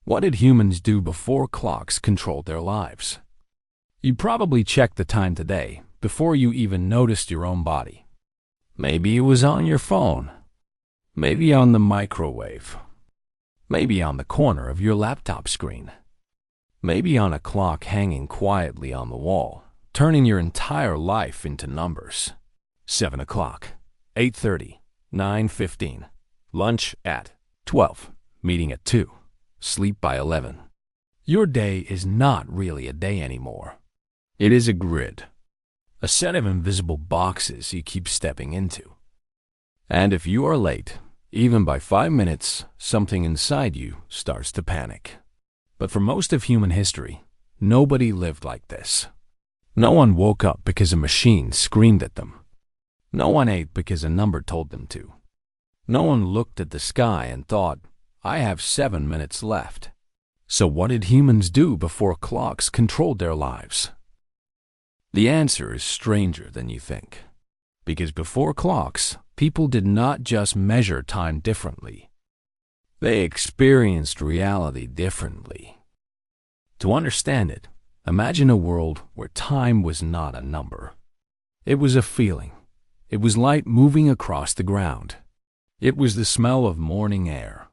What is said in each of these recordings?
What did humans do before clocks controlled their lives? You probably checked the time today before you even noticed your own body. Maybe it was on your phone. Maybe on the microwave. Maybe on the corner of your laptop screen. Maybe on a clock hanging quietly on the wall, turning your entire life into numbers. 7 o'clock, 8:30, 9:15, lunch at 12, meeting at 2, sleep by 11. Your day is not really a day anymore. It is a grid, a set of invisible boxes you keep stepping into. And if you are late, even by 5 minutes, something inside you starts to panic. But for most of human history, nobody lived like this. No one woke up because a machine screamed at them. No one ate because a number told them to. No one looked at the sky and thought, I have 7 minutes left. So what did humans do before clocks controlled their lives? The answer is stranger than you think. Because before clocks, people did not just measure time differently. They experienced reality differently. To understand it, imagine a world where time was not a number. It was a feeling. It was light moving across the ground. It was the smell of morning air.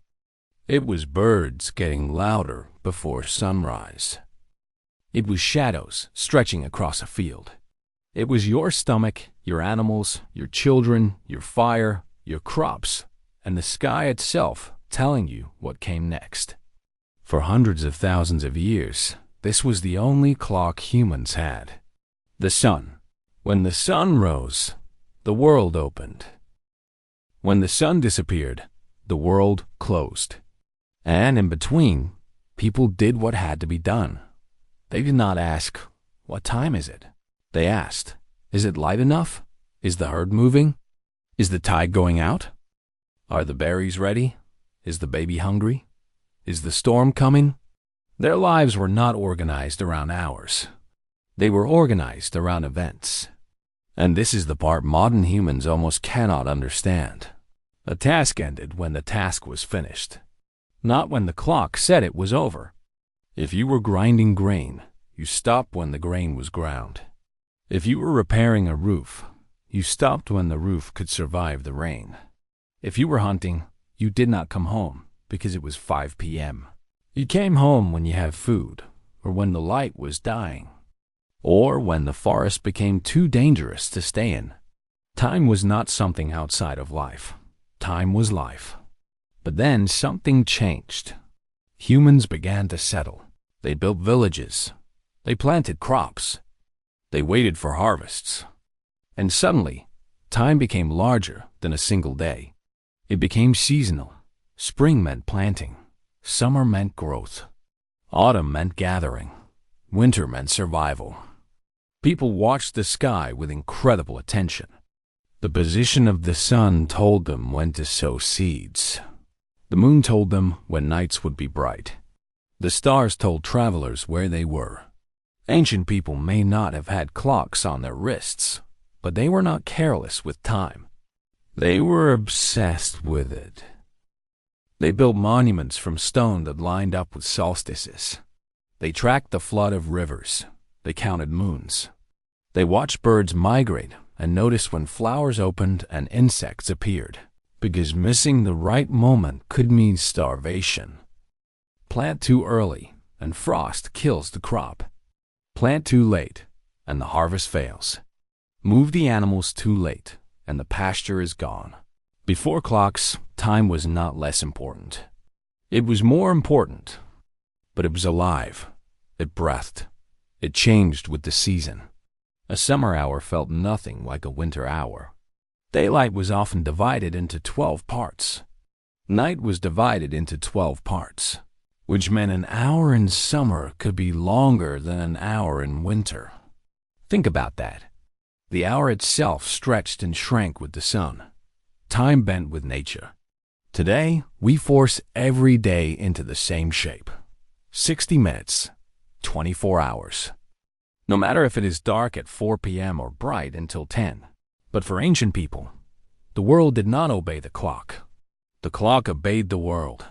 It was birds getting louder before sunrise. It was shadows stretching across a field. It was your stomach, your animals, your children, your fire, your crops, and the sky itself telling you what came next. For hundreds of thousands of years, this was the only clock humans had. The sun. When the sun rose, the world opened. When the sun disappeared, the world closed. And in between, people did what had to be done. They did not ask, what time is it? They asked, is it light enough? Is the herd moving? Is the tide going out? Are the berries ready? Is the baby hungry? Is the storm coming? Their lives were not organized around hours. They were organized around events. And this is the part modern humans almost cannot understand. A task ended when the task was finished, not when the clock said it was over. If you were grinding grain, you stopped when the grain was ground. If you were repairing a roof, you stopped when the roof could survive the rain. If you were hunting, you did not come home because it was 5 p.m. You came home when you had food, or when the light was dying, or when the forest became too dangerous to stay in. Time was not something outside of life. Time was life. But then something changed. Humans began to settle. They built villages. They planted crops. They waited for harvests. And suddenly, time became larger than a single day. It became seasonal. Spring meant planting. Summer meant growth. Autumn meant gathering. Winter meant survival. People watched the sky with incredible attention. The position of the sun told them when to sow seeds. The moon told them when nights would be bright. The stars told travelers where they were. Ancient people may not have had clocks on their wrists, but they were not careless with time. They were obsessed with it. They built monuments from stone that lined up with solstices. They tracked the flood of rivers. They counted moons. They watched birds migrate and noticed when flowers opened and insects appeared, because missing the right moment could mean starvation. Plant too early, and frost kills the crop. Plant too late, and the harvest fails. Move the animals too late, and the pasture is gone. Before clocks, time was not less important. It was more important, but it was alive. It breathed. It changed with the season. A summer hour felt nothing like a winter hour. Daylight was often divided into 12 parts. Night was divided into 12 parts, which meant an hour in summer could be longer than an hour in winter. Think about that. The hour itself stretched and shrank with the sun. Time bent with nature. Today, we force every day into the same shape. 60 minutes, 24 hours. No matter if it is dark at 4 p.m. or bright until 10. But for ancient people, the world did not obey the clock. The clock obeyed the world.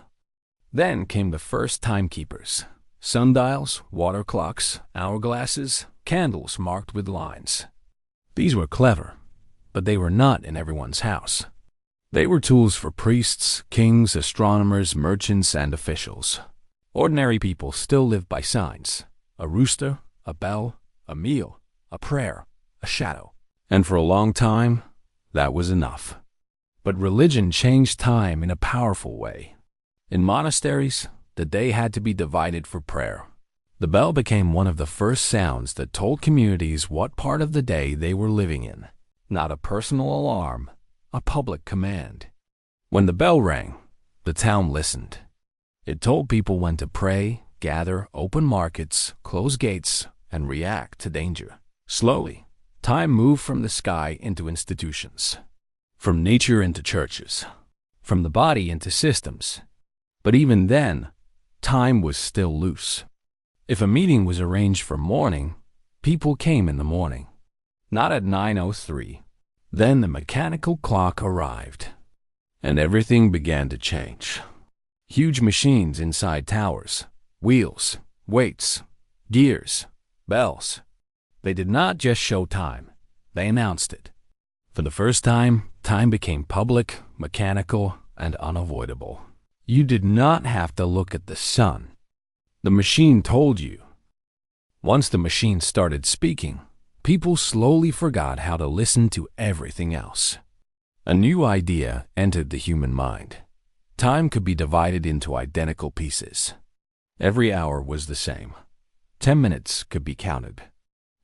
Then came the first timekeepers: sundials, water clocks, hourglasses, candles marked with lines. These were clever, but they were not in everyone's house. They were tools for priests, kings, astronomers, merchants, and officials. Ordinary people still lived by signs: a rooster, a bell, a meal, a prayer, a shadow. And for a long time, that was enough. But religion changed time in a powerful way. In monasteries, the day had to be divided for prayer. The bell became one of the first sounds that told communities what part of the day they were living in. Not a personal alarm, a public command. When the bell rang, the town listened. It told people when to pray, gather, open markets, close gates, and react to danger. Slowly, time moved from the sky into institutions, from nature into churches, from the body into systems. But even then, time was still loose. If a meeting was arranged for morning, people came in the morning, not at 9:03. Then the mechanical clock arrived, and everything began to change. Huge machines inside towers, wheels, weights, gears, bells. They did not just show time, they announced it. For the first time, time became public, mechanical, and unavoidable. You did not have to look at the sun. The machine told you. Once the machine started speaking, people slowly forgot how to listen to everything else. A new idea entered the human mind. Time could be divided into identical pieces. Every hour was the same. 10 minutes could be counted.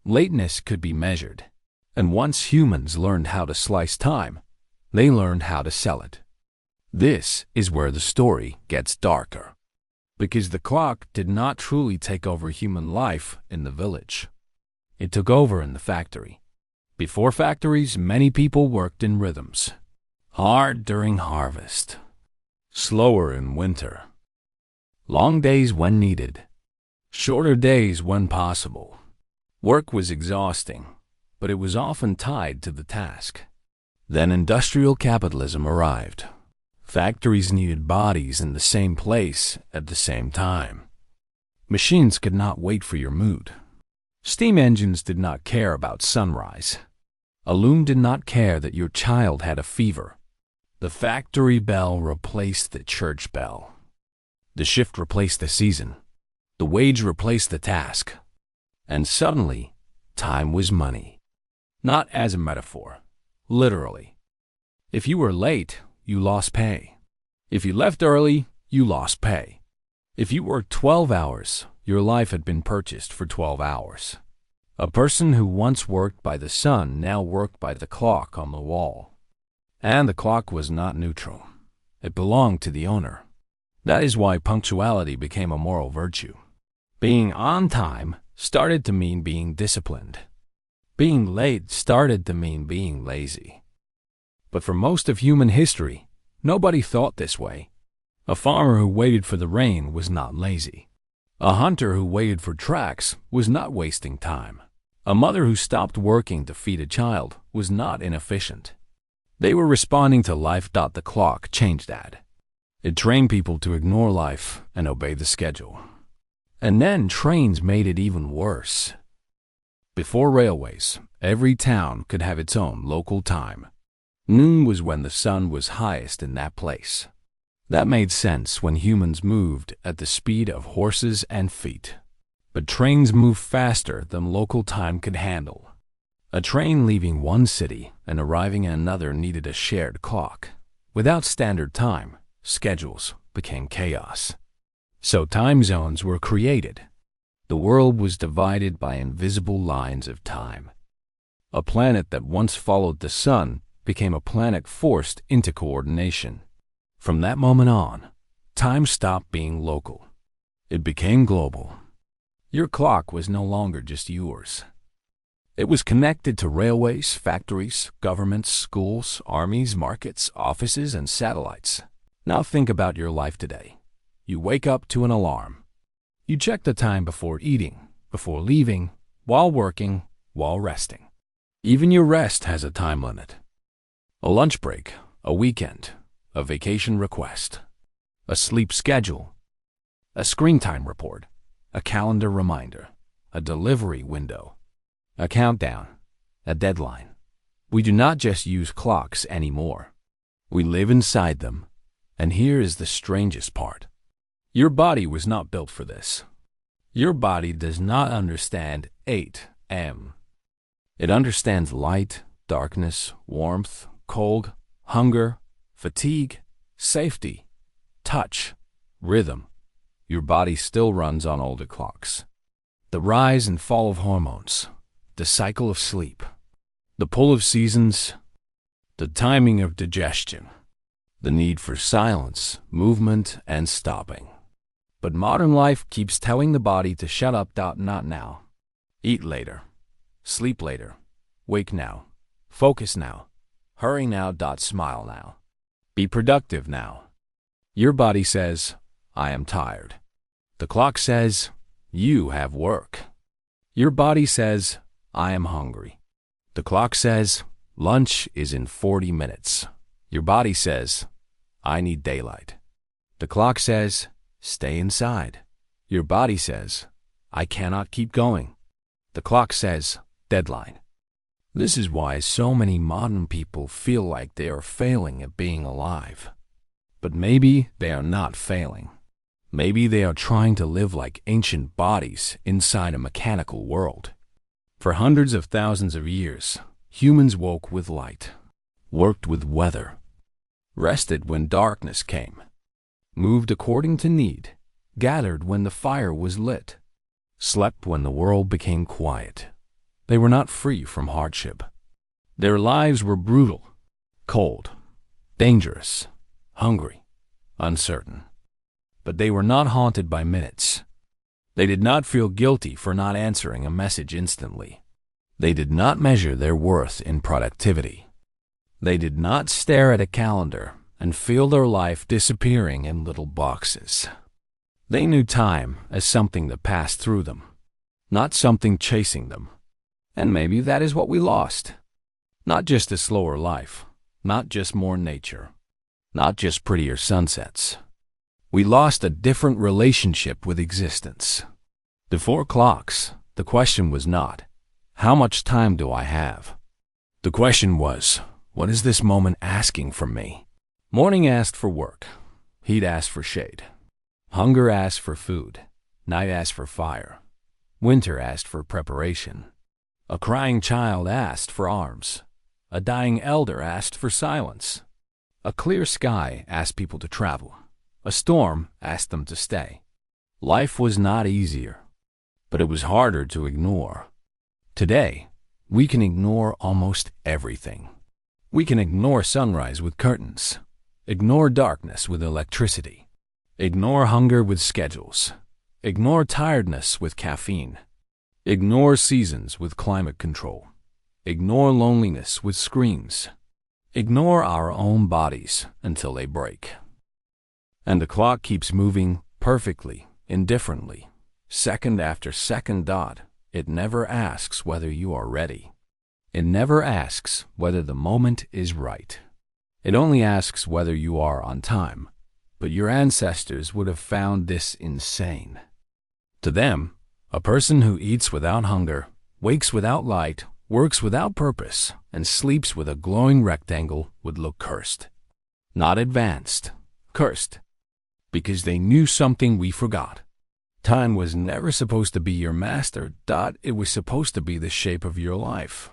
Lateness could be measured. And once humans learned how to slice time, they learned how to sell it. This is where the story gets darker. Because the clock did not truly take over human life in the village. It took over in the factory. Before factories, many people worked in rhythms. Hard during harvest. Slower in winter. Long days when needed. Shorter days when possible. Work was exhausting, but it was often tied to the task. Then industrial capitalism arrived. Factories needed bodies in the same place at the same time. Machines could not wait for your mood. Steam engines did not care about sunrise. A loom did not care that your child had a fever. The factory bell replaced the church bell. The shift replaced the season. The wage replaced the task. And suddenly, time was money. Not as a metaphor, literally. If you were late, you lost pay. If you left early, you lost pay. If you worked 12 hours, your life had been purchased for 12 hours. A person who once worked by the sun now worked by the clock on the wall. And the clock was not neutral. It belonged to the owner. That is why punctuality became a moral virtue. Being on time started to mean being disciplined. Being late started to mean being lazy. But for most of human history, nobody thought this way. A farmer who waited for the rain was not lazy. A hunter who waited for tracks was not wasting time. A mother who stopped working to feed a child was not inefficient. They were responding to life. The clock changed that. It trained people to ignore life and obey the schedule. And then trains made it even worse. Before railways, every town could have its own local time. Noon was when the sun was highest in that place. That made sense when humans moved at the speed of horses and feet. But trains moved faster than local time could handle. A train leaving one city and arriving in another needed a shared clock. Without standard time, schedules became chaos. So time zones were created. The world was divided by invisible lines of time. A planet that once followed the sun became a planet forced into coordination. From that moment on, time stopped being local. It became global. Your clock was no longer just yours. It was connected to railways, factories, governments, schools, armies, markets, offices, and satellites. Now think about your life today. You wake up to an alarm. You check the time before eating, before leaving, while working, while resting. Even your rest has a time limit. A lunch break, a weekend, a vacation request, a sleep schedule, A screen time report, a calendar reminder, a delivery window, a countdown, a deadline. We do not just use clocks anymore. We live inside them. And here is the strangest part. Your body was not built for this. Your body does not understand 8 a.m. It understands light, darkness, warmth, cold, hunger, fatigue, safety, touch, rhythm. Your body still runs on older clocks. The rise and fall of hormones, the cycle of sleep, the pull of seasons, the timing of digestion, the need for silence, movement, and stopping. But modern life keeps telling the body to shut up. Not now. Eat later. Sleep later. Wake now. Focus now. Hurry now. Smile now. Be productive now. Your body says, I am tired. The clock says, you have work. Your body says, I am hungry. The clock says, lunch is in 40 minutes. Your body says, I need daylight. The clock says, stay inside. Your body says, I cannot keep going. The clock says, deadline. This is why so many modern people feel like they are failing at being alive. But maybe they are not failing. Maybe they are trying to live like ancient bodies inside a mechanical world. For hundreds of thousands of years, humans woke with light, worked with weather, rested when darkness came, moved according to need, gathered when the fire was lit, slept when the world became quiet. They were not free from hardship. Their lives were brutal, cold, dangerous, hungry, uncertain. But they were not haunted by minutes. They did not feel guilty for not answering a message instantly. They did not measure their worth in productivity. They did not stare at a calendar and feel their life disappearing in little boxes. They knew time as something that passed through them, not something chasing them. And maybe that is what we lost. Not just a slower life, not just more nature, not just prettier sunsets. We lost a different relationship with existence. Before clocks, the question was not, how much time do I have? The question was, what is this moment asking from me? Morning asked for work. Heat asked for shade. Hunger asked for food. Night asked for fire. Winter asked for preparation. A crying child asked for arms. A dying elder asked for silence. A clear sky asked people to travel. A storm asked them to stay. Life was not easier, but it was harder to ignore. Today, we can ignore almost everything. We can ignore sunrise with curtains, ignore darkness with electricity, ignore hunger with schedules, ignore tiredness with caffeine, ignore seasons with climate control, ignore loneliness with screens, ignore our own bodies until they break. And the clock keeps moving perfectly, indifferently, second after second. It never asks whether you are ready. It never asks whether the moment is right. It only asks whether you are on time. But your ancestors would have found this insane. To them, a person who eats without hunger, wakes without light, works without purpose, and sleeps with a glowing rectangle would look cursed. Not advanced, cursed. Because they knew something we forgot. Time was never supposed to be your master. It was supposed to be the shape of your life.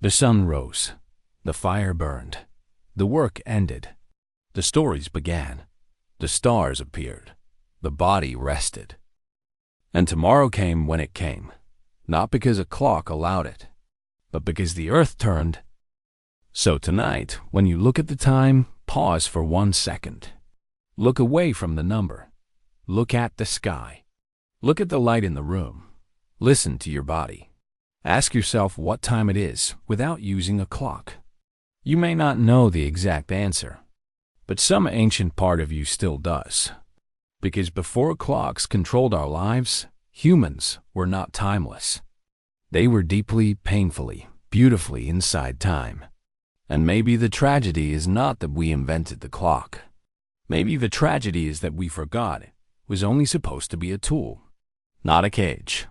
The sun rose. The fire burned. The work ended. The stories began. The stars appeared. The body rested. And tomorrow came when it came. Not because a clock allowed it, but because the earth turned. So tonight, when you look at the time, pause for 1 second. Look away from the number. Look at the sky. Look at the light in the room. Listen to your body. Ask yourself what time it is without using a clock. You may not know the exact answer, but some ancient part of you still does. Because before clocks controlled our lives, humans were not timeless. They were deeply, painfully, beautifully inside time. And maybe the tragedy is not that we invented the clock. Maybe the tragedy is that we forgot was only supposed to be a tool, not a cage.